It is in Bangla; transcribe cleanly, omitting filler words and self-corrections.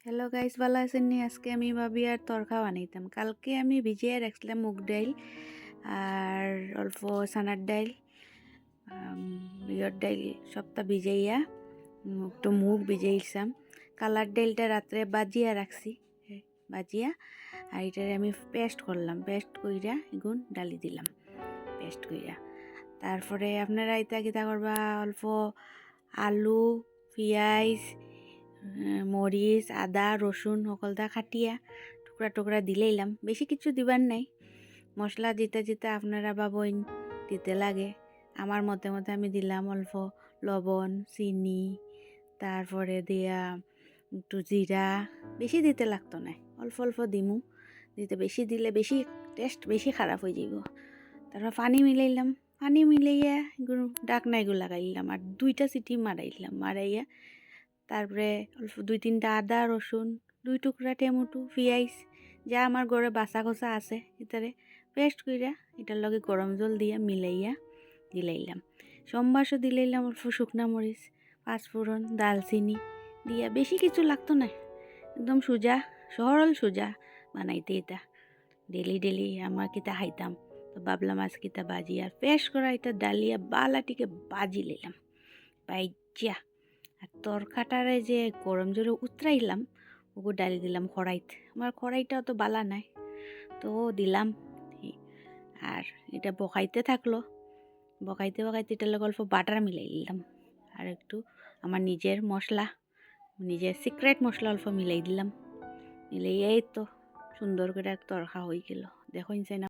হ্যালো গাইস, ভালো আছেন নি? আজকে আমি ভাবি আর তরকা বানাইতাম। কালকে আমি ভিজিয়ে রাখছিলাম মুগ ডাইল আর অল্প চানার ডাইল, বিয়র ডাইল সবটা ভিজাইয়া একটু মুগ ভিজাইছিলাম। কালার ডাইলটা রাত্রে বাজিয়া রাখছি, বাজিয়া আর এটারে আমি পেস্ট করলাম। পেস্ট কইরা এগুন ডালি দিলাম পেস্ট কইরা। তারপরে আপনারা ইতা কিতা করবা, অল্প আলু, পিঁয়াজ, মরিচ, আদা, রসুন সকলটা খাটিয়া টুকরা টুকরা দিলেইলাম। বেশি কিছু দিবার নাই। মশলা দিতে দিতে আপনারা ভাবেন দিতে লাগে। আমার মতে মতে আমি দিলাম অল্প লবণ, চিনি, তারপরে দিয়া একটু জিরা। বেশি দিতে লাগতো না, অল্প অল্প দিমু। দিতে বেশি দিলে বেশি টেস্ট বেশি খারাপ হয়ে যাব। তারপর পানি মিলাইলাম। পানি মিলাইয়া ডাকনা এগুলো লাগাইলাম আর 2টা সিটি মারাইয়া তারপরে অল্প 2-3টা আদা, রসুন, 2 টুকরা টমেটো, পিঁয়াজ যা আমার ঘরে বাসা খোসা আছে এটারে পেস্ট কইরা এটার লগে গরম জল দিয়া মিলাইয়া দিলাইলাম। সম্বাসও দিলাইলাম, অল্প শুকনা মরিচ, পাঁচফোড়ন, দালচিনি দিয়া। বেশি কিছু লাগতো না, একদম সরল সোজা বানাইতে। এটা ডেলি ডেলি আমার কিতা খাইতাম, তো ভাবলাম আজ কিতা বাজি আর পেস্ট করা এটা ডালিয়া বালাটিকে বাজি লইলাম বাইজা। আর তরকাটারে যে গরম জোরে উতরাইলাম ওগো ডালি দিলাম কড়াইত। আমার কড়াইটা অত বালা নাই, তো দিলাম। আর এটা বকাইতে থাকলো, বকাইতে বকাইতে এটার লগে অল্প বাটার মিলাই দিলাম আর একটু আমার নিজের মশলা, নিজের সিক্রেট মশলা অল্প মিলাই দিলাম। মিলাইয়াই তো সুন্দর করে তরকা হয়ে গেল। দেখুন না।